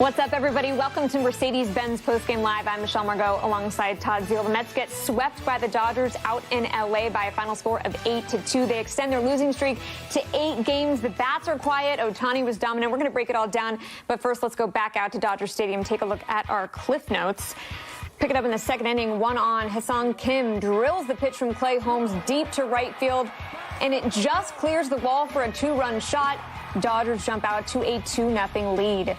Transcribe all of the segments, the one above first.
What's up, everybody? Welcome to Mercedes-Benz Postgame Live. I'm Michelle Margot alongside Todd Zeal. The Mets get swept by the Dodgers out in L.A. by a final score of 8-2. They extend their losing streak to 8 games. The bats are quiet. Ohtani was dominant. We're going to break it all down. But first, let's go back out to Dodger Stadium, take a look at our Cliff Notes. Pick it up in the second inning. One on. Ha-Seong Kim drills the pitch from Clay Holmes deep to right field, and it just clears the wall for a 2-run shot. Dodgers jump out to a 2-0 lead.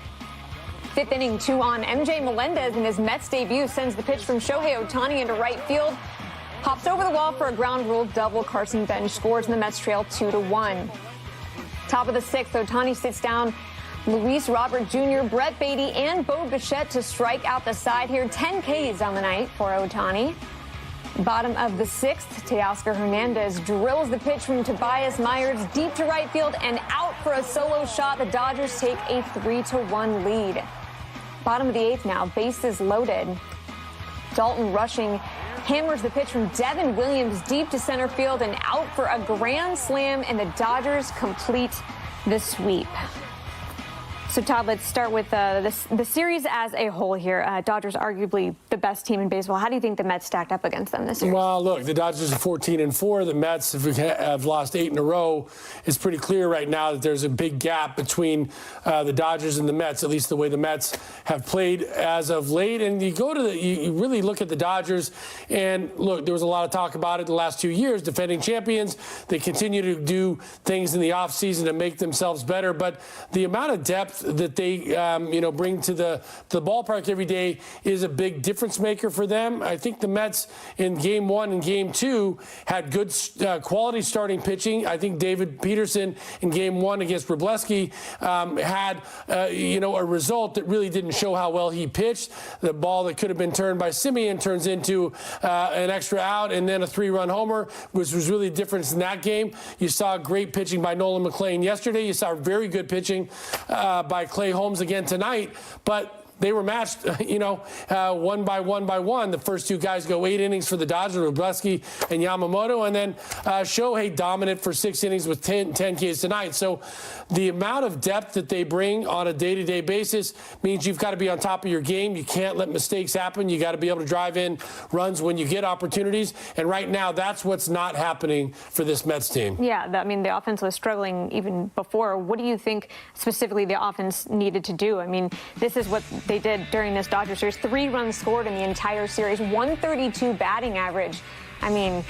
Fifth inning, 2 on. MJ Melendez in his Mets debut sends the pitch from Shohei Ohtani into right field. Hops over the wall for a ground rule double. Carson Bench scores and the Mets trail 2-1. Top of the sixth, Ohtani sits down Luis Robert Jr., Brett Beatty, and Bo Bichette to strike out the side here. 10 Ks on the night for Ohtani. Bottom of the sixth, Teoscar Hernandez drills the pitch from Tobias Myers deep to right field and out for a solo shot. The Dodgers take a 3-1 lead. Bottom of the eighth now, bases loaded. Dalton Rushing hammers the pitch from Devin Williams deep to center field and out for a grand slam, and the Dodgers complete the sweep. So, Todd, let's start with the series as a whole here. Dodgers arguably the best team in baseball. How do you think the Mets stacked up against them this year? Well, look, the Dodgers are 14-4. The Mets have lost 8 in a row. It's pretty clear right now that there's a big gap between the Dodgers and the Mets, at least the way the Mets have played as of late. And you go to you really look at the Dodgers, and look, there was a lot of talk about it the last 2 years. Defending champions, they continue to do things in the offseason to make themselves better. But the amount of depth that they bring to the ballpark every day is a big difference maker for them. I think the Mets in Game 1 and Game 2 had good quality starting pitching. I think David Peterson in Game 1 against Wrobleski had a result that really didn't show how well he pitched. The ball that could have been turned by Simeon turns into an extra out and then a 3-run homer, which was really the difference in that game. You saw great pitching by Nolan McLean yesterday. You saw very good pitching by Clay Holmes again tonight, but they were matched, one by one. The first 2 guys go 8 innings for the Dodgers, Wrobleski and Yamamoto, and then Shohei dominant for 6 innings with 10 Ks tonight. So the amount of depth that they bring on a day-to-day basis means you've got to be on top of your game. You can't let mistakes happen. You got to be able to drive in runs when you get opportunities. And right now, that's what's not happening for this Mets team. Yeah, the offense was struggling even before. What do you think specifically the offense needed to do? I mean, this is what they did during this Dodgers series. 3 runs scored in the entire series, 132 batting average. I mean,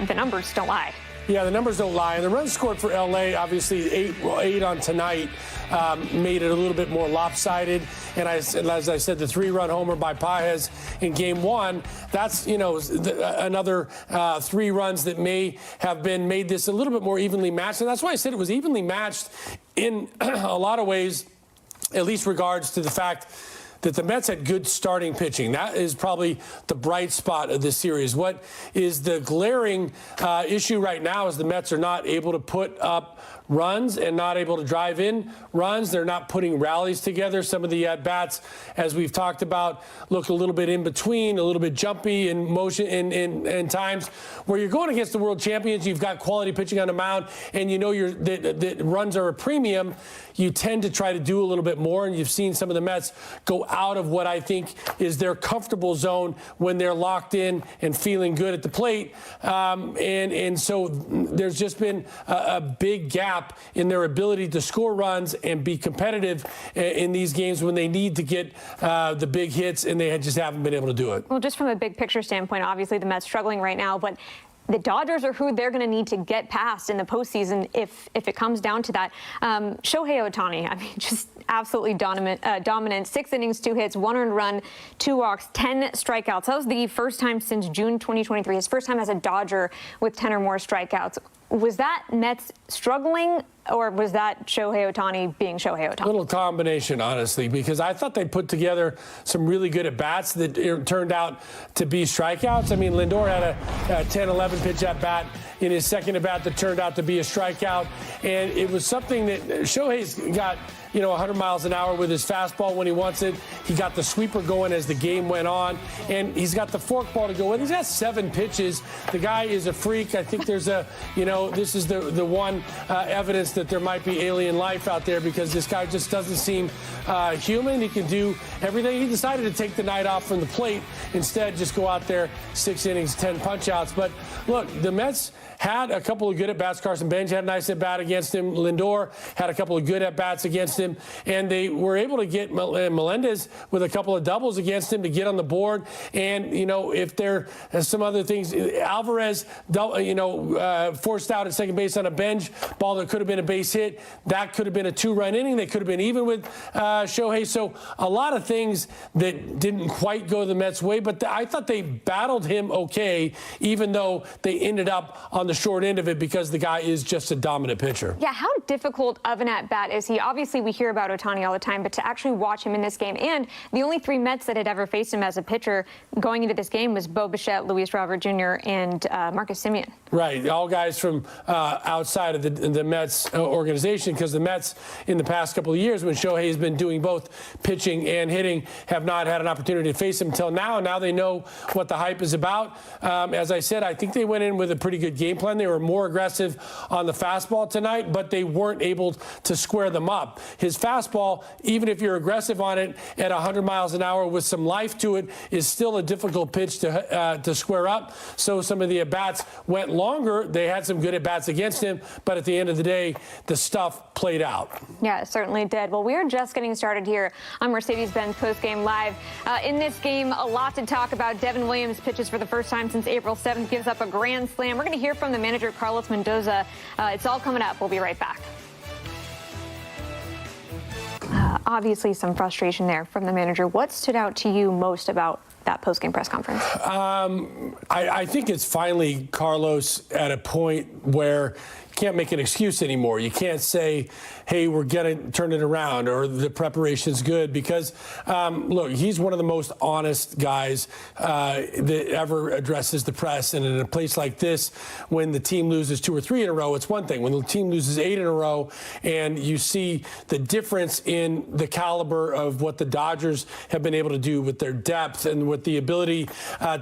the numbers don't lie. Yeah, the numbers don't lie. And the runs scored for L.A., obviously 8 on tonight, made it a little bit more lopsided. And as I said, the 3-run homer by Paez in Game 1, that's, another 3 runs that may have made this a little bit more evenly matched. And that's why I said it was evenly matched in a lot of ways, at least regards to the fact that the Mets had good starting pitching. That is probably the bright spot of this series. What is the glaring issue right now is the Mets are not able to put up runs and not able to drive in runs. They're not putting rallies together. Some of the at-bats, as we've talked about, look a little bit in between, a little bit jumpy in motion in times. Where you're going against the world champions, you've got quality pitching on the mound, and that runs are a premium. You tend to try to do a little bit more, and you've seen some of the Mets go out of what I think is their comfortable zone when they're locked in and feeling good at the plate. And so there's just been a big gap in their ability to score runs and be competitive in these games when they need to get the big hits, and they just haven't been able to do it. Well, just from a big picture standpoint, obviously the Mets struggling right now, but the Dodgers are who they're going to need to get past in the postseason if it comes down to that. Shohei Ohtani, I mean, just absolutely dominant. 6 innings, 2 hits, 1 earned run, 2 walks, 10 strikeouts. That was the first time since June 2023, his first time as a Dodger with 10 or more strikeouts. Was that Mets struggling, or was that Shohei Ohtani being Shohei Ohtani? A little combination, honestly, because I thought they put together some really good at-bats that turned out to be strikeouts. I mean, Lindor had a 10-11 pitch at-bat in his second at-bat that turned out to be a strikeout. And it was something that Shohei's got 100 miles an hour with his fastball when he wants it. He got the sweeper going as the game went on, and he's got the forkball to go with. He's got 7 pitches. The guy is a freak. I think there's this is the one evidence that there might be alien life out there, because this guy just doesn't seem human. He can do everything. He decided to take the night off from the plate, instead just go out there 6 innings, 10 punch-outs. But look, the Mets had a couple of good at-bats. Carson Bench had a nice at-bat against him. Lindor had a couple of good at-bats against him. And they were able to get Melendez with a couple of doubles against him to get on the board. And, if there are some other things, Alvarez, forced out at second base on a bench ball that could have been a base hit. That could have been a 2-run inning. They could have been even with Shohei. So a lot of things that didn't quite go the Mets' way. But I thought they battled him okay, even though they ended up on the short end of it, because the guy is just a dominant pitcher. Yeah, how difficult of an at-bat is he? Obviously, we hear about Ohtani all the time, but to actually watch him in this game, and the only 3 Mets that had ever faced him as a pitcher going into this game was Bo Bichette, Luis Robert Jr., and Marcus Semien. Right, all guys from outside of the Mets organization, because the Mets in the past couple of years, when Shohei has been doing both pitching and hitting, have not had an opportunity to face him until now. Now they know what the hype is about. As I said, I think they went in with a pretty good game plan. They were more aggressive on the fastball tonight, but they weren't able to square them up. His fastball, even if you're aggressive on it at 100 miles an hour with some life to it, is still a difficult pitch to square up. So some of the at-bats went longer. They had some good at-bats against him, but at the end of the day, the stuff played out. Yeah, it certainly did. Well, we're just getting started here on Mercedes-Benz Postgame Live. In this game, a lot to talk about. Devin Williams pitches for the first time since April 7th, gives up a grand slam. We're going to hear from the manager, Carlos Mendoza. It's all coming up. We'll be right back. Obviously, some frustration there from the manager. What stood out to you most about that post-game press conference? I think it's finally Carlos at a point where you can't make an excuse anymore. You can't say, hey, we're going to turn it around, or the preparation's good, because, look, he's one of the most honest guys that ever addresses the press. And in a place like this, when the team loses 2 or 3 in a row, it's one thing. When the team loses 8 in a row, and you see the difference in the caliber of what the Dodgers have been able to do with their depth and with the ability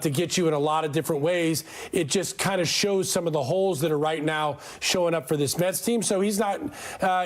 to get you in a lot of different ways, it just kind of shows some of the holes that are right now showing up for this Mets team. So he's not,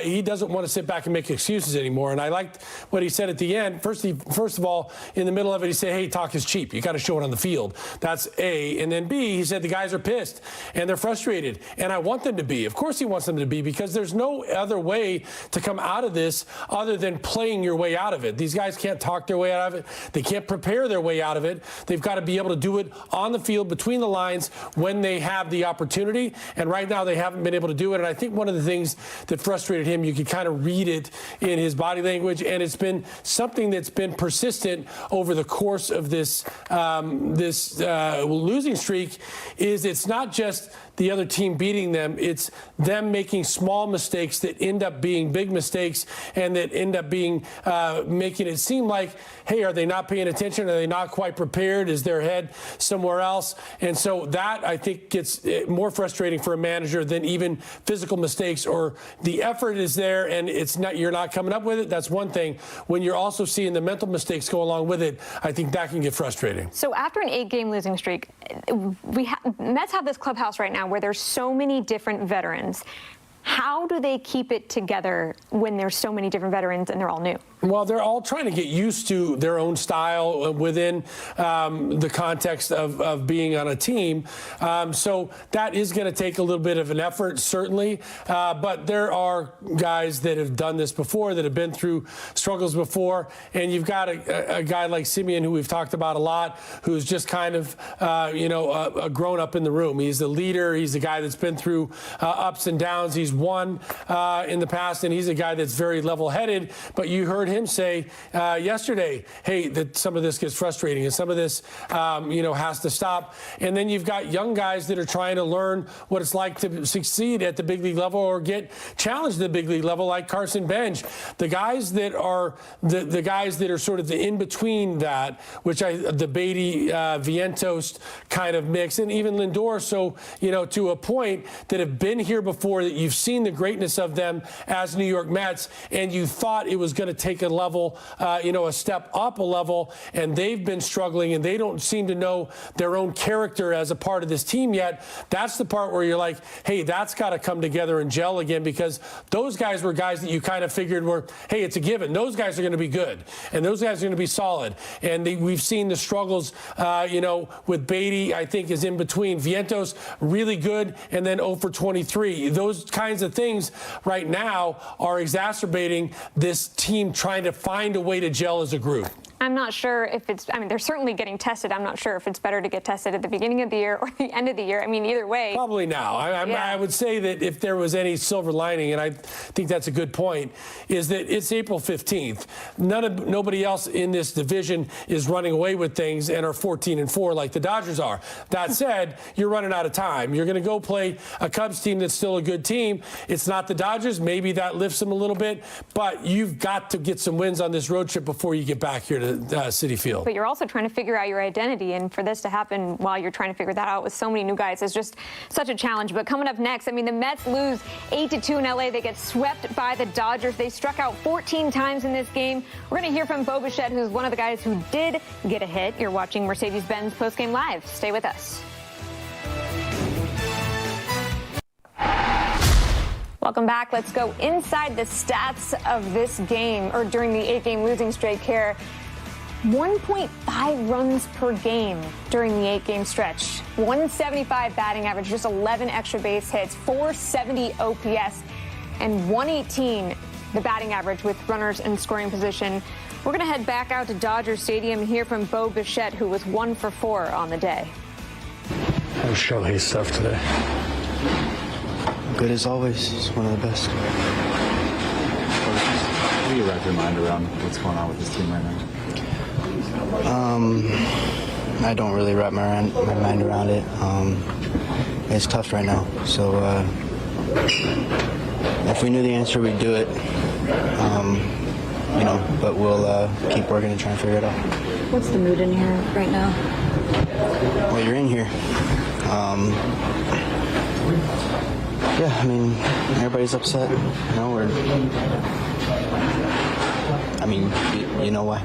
he doesn't want to sit back and make excuses anymore. And I liked what he said at the end. First of all, in the middle of it, he said, hey, talk is cheap. You got to show it on the field. That's A. And then B, he said the guys are pissed and they're frustrated. And I want them to be. Of course he wants them to be, because there's no other way to come out of this other than playing your way out of it. These guys can't talk their way out of it. They can't prepare their way out of it. They've got to be able to do it on the field, between the lines, when they have the opportunity. And right now they haven't been able to do it. And I think one of the things that frustrated him, you could kind of read it in his body language, and it's been something that's been persistent over the course of this losing streak, is it's not just the other team beating them, it's them making small mistakes that end up being big mistakes, and that end up being making it seem like, hey, are they not paying attention? Are they not quite prepared? Is their head somewhere else? And so that, I think, gets more frustrating for a manager than even physical mistakes, or the effort is there and you're not coming up with it. That's one thing. When you're also seeing the mental mistakes go along with it, I think that can get frustrating. So after an 8-game losing streak, Mets have this clubhouse right now where there's so many different veterans. How do they keep it together when there's so many different veterans and they're all new? Well, they're all trying to get used to their own style within the context of being on a team. So that is going to take a little bit of an effort, certainly. But there are guys that have done this before, that have been through struggles before. And you've got a guy like Semien, who we've talked about a lot, who's just kind of, a grown-up in the room. He's the leader. He's the guy that's been through ups and downs. He's won in the past, and he's a guy that's very level-headed. But you heard him say yesterday, hey, that some of this gets frustrating and some of this, has to stop. And then you've got young guys that are trying to learn what it's like to succeed at the big league level or get challenged at the big league level, like Carson Bench. The guys that are the guys that are sort of the in between that, which the Beatty Vientos kind of mix, and even Lindor. So to a point that have been here before, that you've seen the greatness of them as New York Mets, and you thought it was going to take a level, a step up a level, and they've been struggling, and they don't seem to know their own character as a part of this team yet. That's the part where you're like, hey, that's got to come together and gel again, because those guys were guys that you kind of figured were, hey, it's a given. Those guys are going to be good, and those guys are going to be solid. And we've seen the struggles, with Beatty, I think, is in between. Vientos, really good, and then 0 for 23. Those kinds of things right now are exacerbating this team trying to find a way to gel as a group. I'm not sure if they're certainly getting tested. I'm not sure if it's better to get tested at the beginning of the year or the end of the year. Either way. Probably now. I would say that if there was any silver lining, and I think that's a good point, is that it's April 15th. Nobody else in this division is running away with things and are 14-4 like the Dodgers are. That said, you're running out of time. You're going to go play a Cubs team that's still a good team. It's not the Dodgers. Maybe that lifts them a little bit, but you've got to get some wins on this road trip before you get back here to Citi Field. But you're also trying to figure out your identity, and for this to happen while you're trying to figure that out with so many new guys is just such a challenge. But coming up next, the Mets lose 8-2 in LA. They get swept by the Dodgers. They struck out 14 times in this game. We're going to hear from Bo Bichette, who's one of the guys who did get a hit. You're watching Mercedes-Benz Postgame Live. Stay with us. Welcome back. Let's go inside the stats of this game, or during the 8-game losing streak here. 1.5 runs per game during the 8-game stretch. 175 batting average, just 11 extra base hits, 470 OPS, and 118 the batting average with runners in scoring position. We're going to head back out to Dodger Stadium and hear from Bo Bichette, who was 1 for 4 on the day. How was Shohei's stuff today? Good as always. He's one of the best. How do you wrap your mind around what's going on with this team right now? I don't really wrap my mind around it. It's tough right now. So if we knew the answer, we'd do it. But we'll keep working and try and figure it out. What's the mood in here right now? Well, you're in here. Everybody's upset. You know why.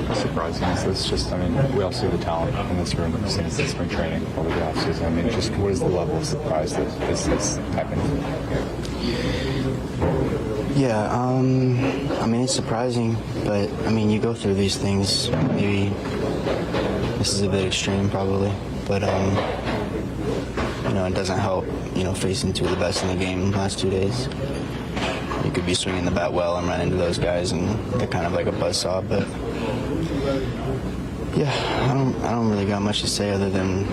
How surprising is this? Just, we all see the talent in this room since the spring training over the offseason. Just what is the level of surprise that this is happening? Yeah, it's surprising, but, you go through these things. Maybe this is a bit extreme, probably, but, it doesn't help, facing two of the best in the game the last 2 days. You could be swinging the bat well and run into those guys, and they're kind of like a buzzsaw, but, yeah, I don't really got much to say other than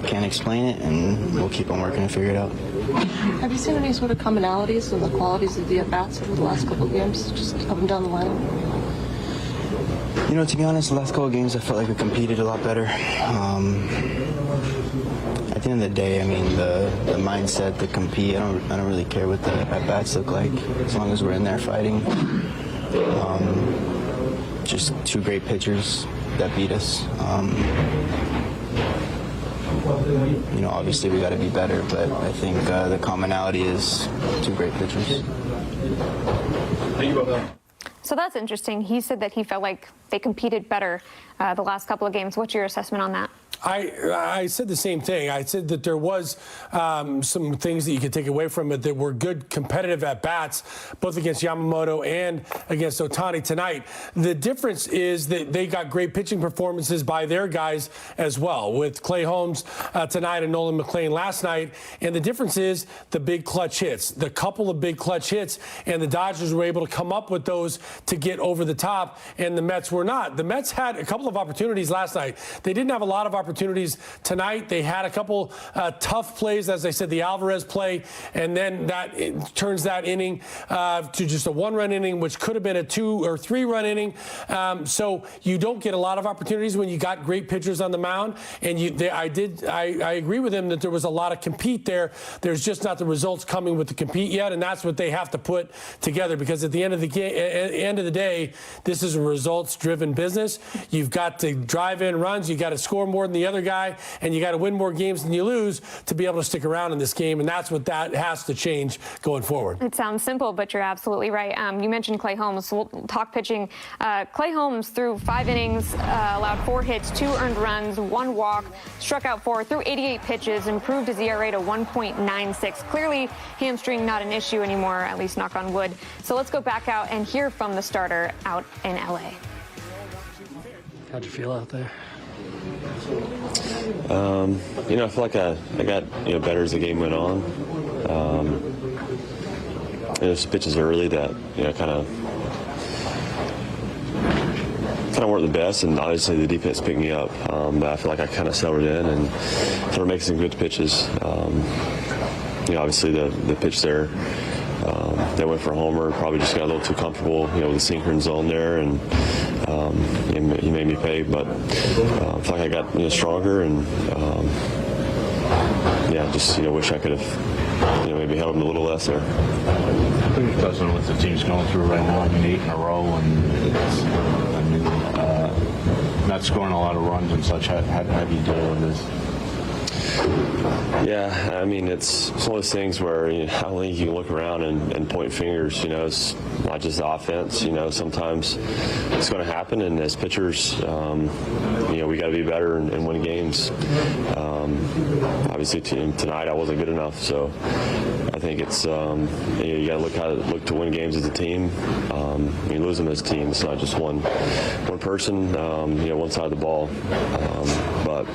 can't explain it, and we'll keep on working to figure it out. Have you seen any sort of commonalities in the qualities of the at-bats over the last couple of games, just up and down the line? To be honest, the last couple of games I felt like we competed a lot better. At the end of the day, the mindset to compete, I don't really care what the at-bats look like, as long as we're in there fighting. Just two great pitchers that beat us. Obviously we got to be better, but I think the commonality is two great pitchers. So that's interesting. He said that he felt like they competed better the last couple of games. What's your assessment on that? I said the same thing. I said that there was some things that you could take away from it that were good competitive at-bats, both against Yamamoto and against Ohtani tonight. The difference is that they got great pitching performances by their guys as well, with Clay Holmes tonight and Nolan McLean last night. And the difference is the big clutch hits, the couple of big clutch hits, and the Dodgers were able to come up with those to get over the top, and the Mets were not. The Mets had a couple of opportunities last night. They didn't have a lot of opportunities opportunities tonight. They had a couple tough plays, as I said, the Alvarez play, and then that turns that inning to just a 1-run inning, which could have been a 2 or 3-run inning. So you don't get a lot of opportunities when you got great pitchers on the mound. And I agree with him that there was a lot of compete there. There's just not the results coming with the compete yet, and that's what they have to put together, because at the end of the day, this is a results-driven business. You've got to drive in runs, you got to score more than the other guy, and you got to win more games than you lose to be able to stick around in this game, and that's what that has to change going forward. It sounds simple, but you're absolutely right. You mentioned Clay Holmes, so we'll talk pitching. Clay Holmes threw 5 innings, allowed 4 hits, 2 earned runs, 1 walk, struck out 4, threw 88 pitches, improved his ERA to 1.96. Clearly, hamstring not an issue anymore, at least knock on wood. So let's go back out and hear from the starter out in LA. How'd you feel out there? I feel like I got better as the game went on. There's pitches early that kind of weren't the best, and obviously the defense picked me up. But I feel like I kind of settled in and started making some good pitches. Obviously the pitch there that went for a homer, probably just got a little too comfortable, with the sinker in zone there, and he made me pay. But I feel like I got stronger, and just wish I could have maybe held him a little less there. I think it does what the team's going through right now. 8 in a row, and not scoring a lot of runs and such. How do you deal with this? Yeah, I mean, it's one of those things where I don't think you can look around and point fingers. It's not just the offense. Sometimes it's going to happen, and as pitchers, we got to be better and win games. Obviously, tonight I wasn't good enough, so I think it's you got to look to win games as a team. You lose them as a team. It's not just one person, one side of the ball. But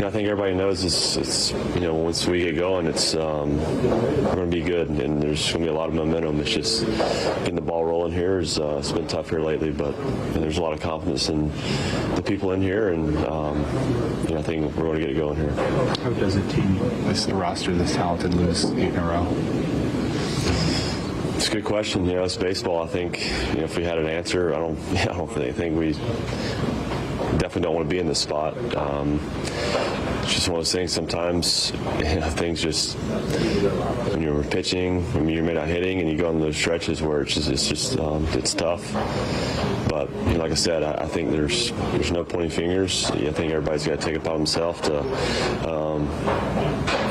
I think everybody knows it's once we get going, it's we're going to be good, and there's going to be a lot of momentum. It's just getting the ball rolling here. It's been tough here lately, but there's a lot of confidence in the people in here, and I think we're going to get it going here. How does a team, the roster this talented, lose 8 in a row? It's a good question. It's baseball. I think if we had an answer, I don't think we definitely don't want to be in this spot. It's just one of those things. Sometimes things just, when you're pitching, you're maybe not hitting, and you go on those stretches where it's tough. But like I said, I think there's no pointing fingers. I think everybody's got to take it upon himself to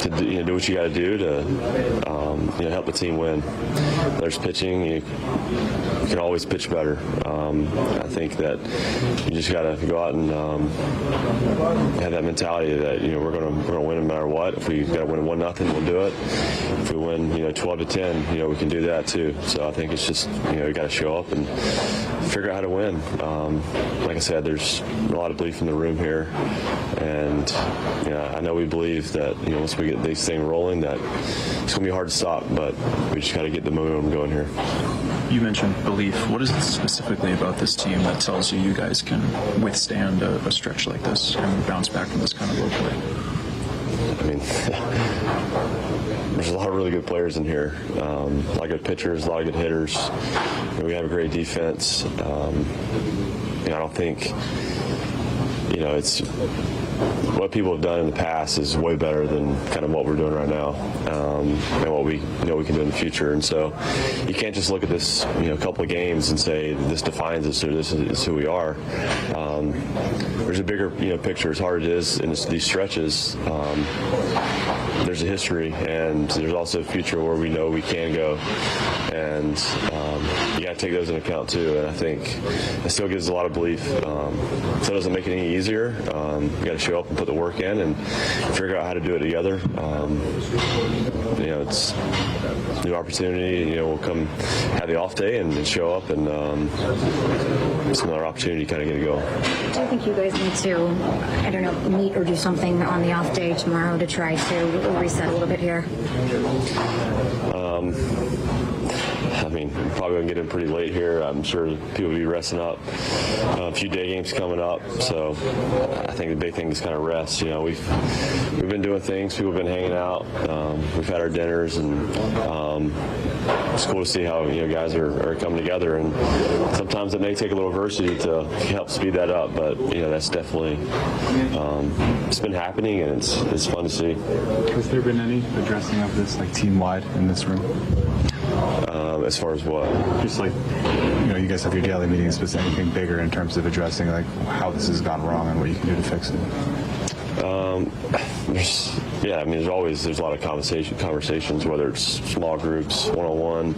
do what you got to do to help the team win. There's pitching. You can always pitch better. I think that you just got to go out and have that mentality that we're going to win no matter what. If we got to win 1-0, we'll do it. If we win 12-10, we can do that too. So I think it's just you got to show up and figure out how to win. Like I said, there's a lot of belief in the room here, and I know we believe that once we get this thing rolling, that it's going to be hard to stop. But we just got to get the momentum going here. You mentioned belief. What is it specifically about this team that tells you guys can withstand a stretch like this and bounce back from this kind of low play? I mean, there's a lot of really good players in here. A lot of good pitchers, a lot of good hitters. We have a great defense. I don't think, it's what people have done in the past is way better than kind of what we're doing right now, and what we know we can do in the future. And so you can't just look at this, couple of games and say this defines us or this is who we are. There's a bigger, picture. As hard as it is in these stretches, there's a history, and there's also a future where we know we can go, and you got to take those into account too. And I think it still gives a lot of belief. So it doesn't make it any easier. You got to show up and put the work in and figure out how to do it together. It's a new opportunity. We'll come have the off day and show up, and it's another opportunity to kind of get it going. Do you think you guys need to, meet or do something on the off day tomorrow to try to reset a little bit here? I mean, probably going to get in pretty late here. I'm sure people will be resting up. A few day games coming up, so I think the big thing is kind of rest. You know, we've been doing things. People have been hanging out. We've had our dinners, and it's cool to see how guys are coming together. And sometimes it may take a little adversity to help speed that up, but that's definitely it's been happening, and it's fun to see. Has there been any addressing of this, like team-wide in this room? As far as what? Just like, you guys have your daily meetings, but is anything bigger in terms of addressing like how this has gone wrong and what you can do to fix it? There's a lot of conversations, whether it's small groups, one-on-one.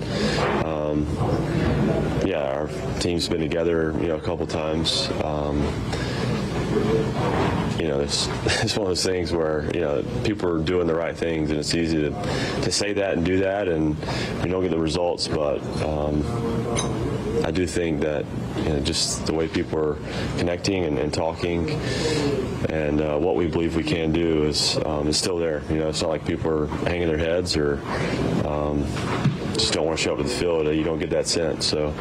Our team's been together, a couple times. It's one of those things where people are doing the right things, and it's easy to say that and do that, and we don't get the results. But I do think that just the way people are connecting and talking, and what we believe we can do is still there. It's not like people are hanging their heads or just don't want to show up to the field. You don't get that sense. So,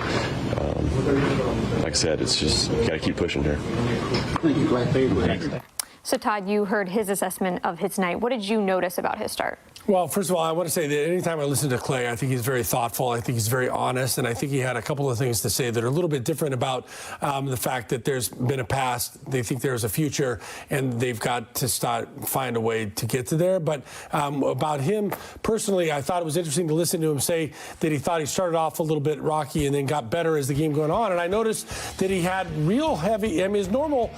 like I said, it's just got to keep pushing here. So, Todd, you heard his assessment of his night. What did you notice about his start? Well, first of all, I want to say that anytime I listen to Clay, I think he's very thoughtful. I think he's very honest. And I think he had a couple of things to say that are a little bit different about the fact that there's been a past. They think there's a future, and they've got to find a way to get to there. But about him personally, I thought it was interesting to listen to him say that he thought he started off a little bit rocky and then got better as the game went on. And I noticed that he had real heavy, his normal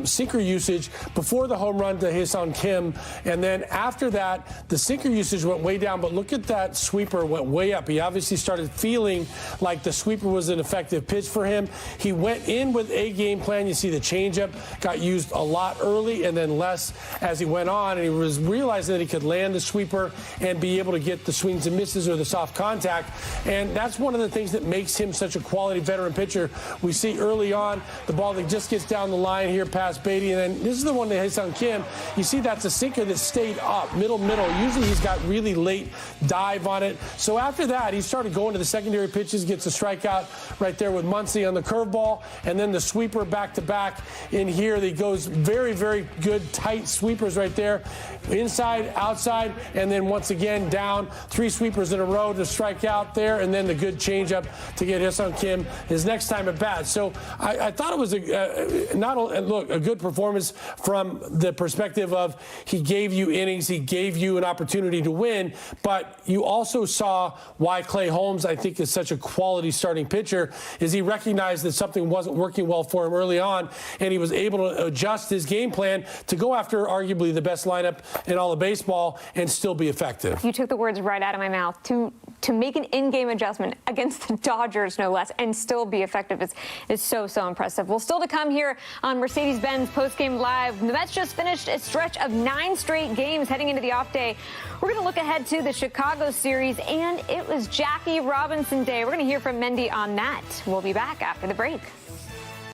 sinker usage before the home run to Hyesung Kim. And then after that, the sinker usage went way down, but look at that sweeper went way up. He obviously started feeling like the sweeper was an effective pitch for him. He went in with a game plan. You see the changeup got used a lot early and then less as he went on, and he was realizing that he could land the sweeper and be able to get the swings and misses or the soft contact. And that's one of the things that makes him such a quality veteran pitcher. We see early on the ball that just gets down the line here past Beatty, and then this is the one to Hyesung Kim. You see that's a sinker that stayed up, middle. Usually he's got really late dive on it. So after that, he started going to the secondary pitches, gets a strikeout right there with Muncy on the curveball, and then the sweeper back-to-back in here. He goes very, very good, tight sweepers right there, inside, outside, and then once again down. 3 sweepers in a row to strike out there, and then the good changeup to get Hyesung Kim his next time at bat. So I thought it was a good performance from the perspective of he gave you innings, he gave you an opportunity to win, but you also saw why Clay Holmes, I think, is such a quality starting pitcher, is he recognized that something wasn't working well for him early on, and he was able to adjust his game plan to go after arguably the best lineup in all of baseball and still be effective. You took the words right out of my mouth. To make an in-game adjustment against the Dodgers, no less, and still be effective is so impressive. Well, still to come here on Mercedes-Benz Postgame Live. The Mets just finished a stretch of 9 straight games heading into the off day. We're going to look ahead to the Chicago series, and it was Jackie Robinson Day. We're going to hear from Mendy on that. We'll be back after the break.